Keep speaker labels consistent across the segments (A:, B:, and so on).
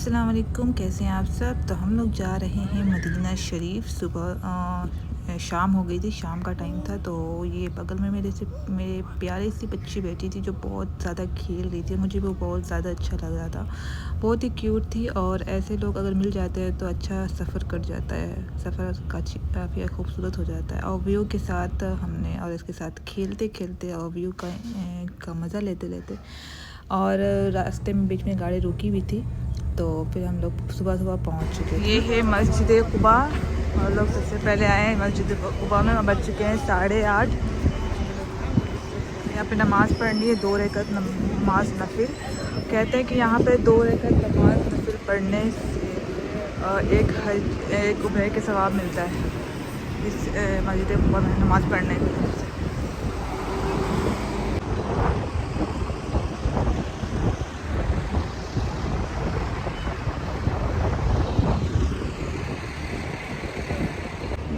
A: अस्सलाम वालेकुम, कैसे हैं आप सब। तो हम लोग जा रहे हैं मदीना शरीफ। सुबह शाम हो गई थी, शाम का टाइम था। तो ये बगल में मेरे प्यारी सी बच्ची बैठी थी जो बहुत ज़्यादा खेल रही थी। मुझे वो बहुत ज़्यादा अच्छा लग रहा था, बहुत ही क्यूट थी। और ऐसे लोग अगर मिल जाते हैं तो अच्छा सफ़र कट जाता है, सफ़र काफ़ी खूबसूरत हो जाता है। और व्यू के साथ हमने और इसके साथ खेलते खेलते और व्यू का मज़ा लेते लेते, और रास्ते में बीच में गाड़ी रुकी हुई थी। तो फिर हम लोग सुबह सुबह पहुंच चुके थे। ये है मस्जिद कुबा। और लोग सबसे पहले आए हैं मस्जिद कुबा में। बज चुके हैं 8:30। यहाँ पे नमाज़ पढ़नी है, 2 रकात नमाज नफिल। कहते हैं कि यहाँ पे 2 रकात नमाज नफिल पढ़ने से एक उम्र के सवाब मिलता है इस मस्जिद कुबा में नमाज़ पढ़ने की वजह से।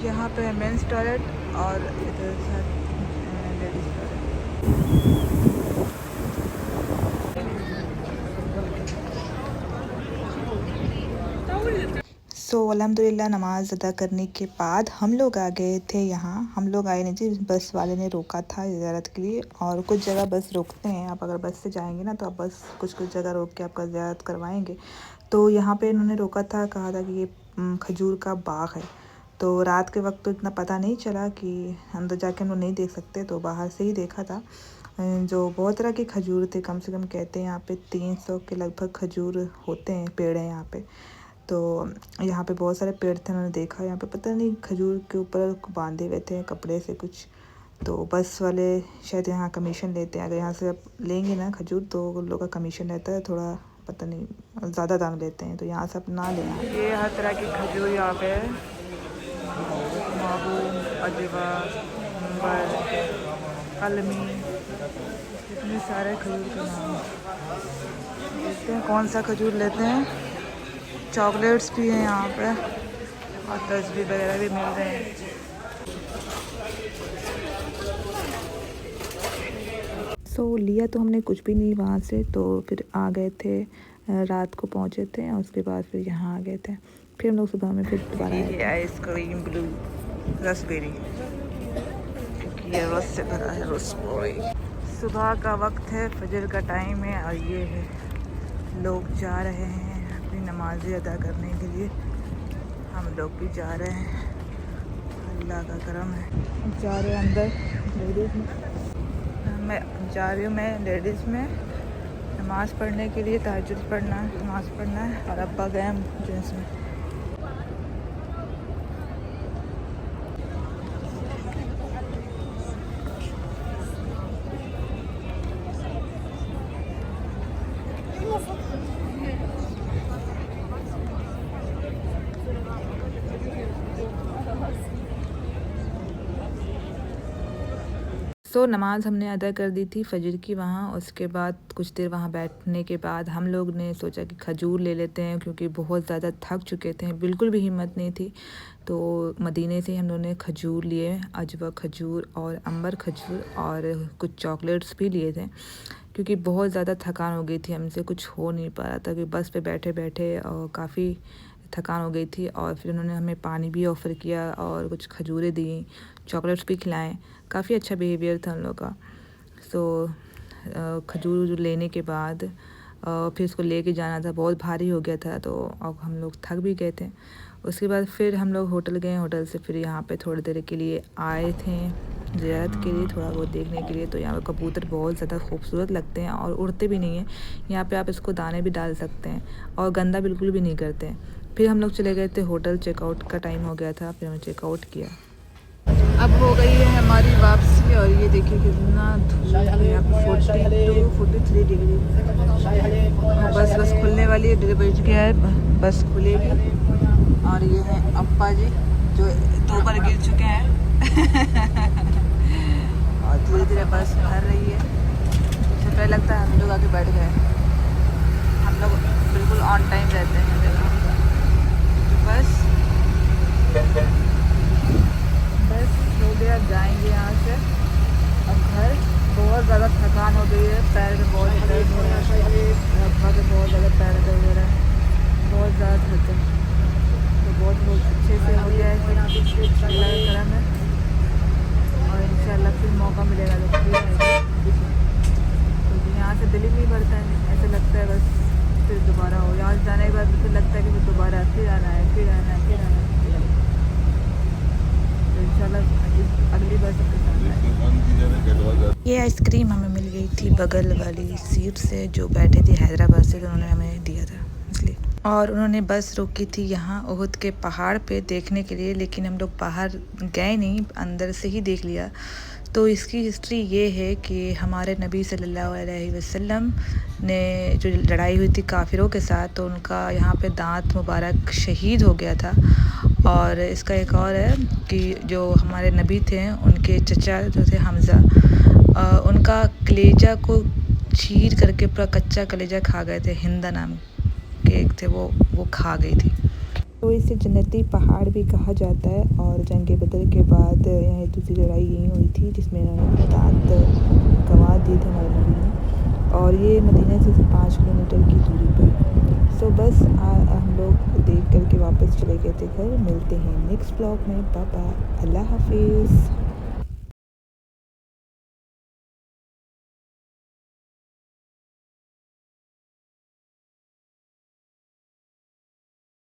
A: यहाँ पे मेंस टॉयलेट और इधर लेडीज़ टॉयलेट। अल्हम्दुलिल्लाह नमाज़ अदा करने के बाद हम लोग आ गए थे यहाँ। हम लोग आए नहीं थी, बस वाले ने रोका था ज़ियारत के लिए। और कुछ जगह बस रोकते हैं, आप अगर बस से जाएंगे ना तो आप बस कुछ जगह रोक के आपका ज़ियारत करवाएंगे। तो यहाँ पे इन्होंने रोका था, कहा था कि ये खजूर का बाग है। तो रात के वक्त तो इतना पता नहीं चला कि अंदर जाके हम लोग नहीं देख सकते, तो बाहर से ही देखा था। जो बहुत तरह के खजूर थे, कम से कम कहते हैं यहाँ पे 300 के लगभग खजूर होते हैं, पेड़ हैं यहाँ पे। तो यहाँ पे बहुत सारे पेड़ थे, उन्होंने देखा यहाँ पे, पता नहीं खजूर के ऊपर बांधे हुए थे कपड़े से कुछ। तो बस वाले शायद यहाँ कमीशन लेते हैं, अगर यहाँ से आप लेंगे ना खजूर तो उन लोग का कमीशन रहता है थोड़ा, पता नहीं ज़्यादा दाम लेते हैं। तो यहाँ से आप ना लें। ये हर तरह की खजूर यहाँ पे है, माबूम, अजवा, कलमी, इतने सारे खजूर के नाम। देखते हैं कौन सा खजूर लेते हैं। चॉकलेट्स भी हैं यहाँ पे और तस्वीर वगैरह भी मिल रहे हैं। लिया तो हमने कुछ भी नहीं वहाँ से। तो फिर आ गए थे, रात को पहुँचे थे और उसके बाद फिर यहाँ आ गए थे। फिर हम लोग सुबह में फिर दोबारा आए थे। आइसक्रीम ब्लू रसबेरी, क्योंकि ये रस से भरा है रसबेरी। सुबह का वक्त है, फजर का टाइम है और ये है लोग जा रहे हैं अपनी नमाज़ें अदा करने के लिए। हम लोग भी जा रहे हैं, अल्लाह का करम है। जा रहे हैं अंदर लेडीज़ में, मैं जा रही हूँ, मैं लेडीज़ में नमाज़ पढ़ने के लिए, तहज्जुद पढ़ना है, नमाज़ पढ़ना है। और अब्बा गए हैं जेंट्स में। नमाज़ हमने अदा कर दी थी फजर की वहाँ। उसके बाद कुछ देर वहाँ बैठने के बाद हम लोग ने सोचा कि खजूर ले लेते हैं, क्योंकि बहुत ज़्यादा थक चुके थे, बिल्कुल भी हिम्मत नहीं थी। तो मदीने से हम लोगों ने खजूर लिए, अजवा खजूर और अंबर खजूर, और कुछ चॉकलेट्स भी लिए थे, क्योंकि बहुत ज़्यादा थकान हो गई थी, हमसे कुछ हो नहीं पा रहा था कि बस पे बैठे बैठे और काफ़ी थकान हो गई थी। और फिर उन्होंने हमें पानी भी ऑफ़र किया और कुछ खजूरें दी, चॉकलेट्स भी खिलाएं। काफ़ी अच्छा बिहेवियर था उन लोगों का। खजूर लेने के बाद फिर उसको लेके जाना था, बहुत भारी हो गया था, तो अब हम लोग थक भी गए थे। उसके बाद फिर हम लोग होटल गए, होटल से फिर यहाँ पे थोड़ी देर के लिए आए थे ज़ियारत के लिए, थोड़ा बहुत देखने के लिए। तो यहाँ पे कबूतर बहुत ज़्यादा खूबसूरत लगते हैं और उड़ते भी नहीं हैं। यहाँ पे आप इसको दाने भी डाल सकते हैं और गंदा बिल्कुल भी नहीं करते हैं। फिर हम लोग चले गए थे होटल, चेकआउट का टाइम हो गया था, फिर हमने चेकआउट किया। अब हो गई है हमारी वापसी। और ये देखिए कितना धूप है, यहाँ पे 42-43 डिग्री। बस खुलने वाली है, 1:30 बज गया है, बस खुलेगी। और ये है अप्पा जी जो 2 बार गिर चुके हैं और धीरे धीरे बस भर रही है। सबसे पहले लगता है हम लोग आके बैठ गए। हम लोग बिल्कुल ऑन टाइम रहते हैं। देखो बस हो गया, जाएंगे यहाँ से अब घर। बहुत ज़्यादा थकान हो गई है, पैर में बहुत दर्द हो रहा है, बहुत ज़्यादा पैर दर्द हो रहा है। आइसक्रीम हमें मिल गई थी बगल वाली सीट से, जो बैठे थे हैदराबाद से, तो उन्होंने हमें दिया था इसलिए। और उन्होंने बस रोकी थी यहाँ उहुद के पहाड़ पे देखने के लिए, लेकिन हम लोग बाहर गए नहीं, अंदर से ही देख लिया। तो इसकी हिस्ट्री ये है कि हमारे नबी सल्लल्लाहु अलैहि वसल्लम ने जो लड़ाई हुई थी काफिरों के साथ, तो उनका यहाँ पे दांत मुबारक शहीद हो गया था। और इसका एक और है कि जो हमारे नबी थे उनके चचा जो थे हमज़ा, उनका कलेजा को चीर करके पूरा कच्चा कलेजा खा गए थे। हिंदा नाम के एक थे, वो खा गई थी। तो इसे जन्नती पहाड़ भी कहा जाता है। और जंग बदर के बाद यहाँ दूसरी लड़ाई यहीं हुई थी, जिसमें इन्होंने दांत गंवा दिए थे हमारे नबी ने। और ये मदीना से 5 किलोमीटर की दूरी पर। सो बस हम लोग देख करके वापस चले गए थे घर। मिलते हैं नेक्स्ट ब्लॉग में। बाय बाय, अल्लाह हाफिज़।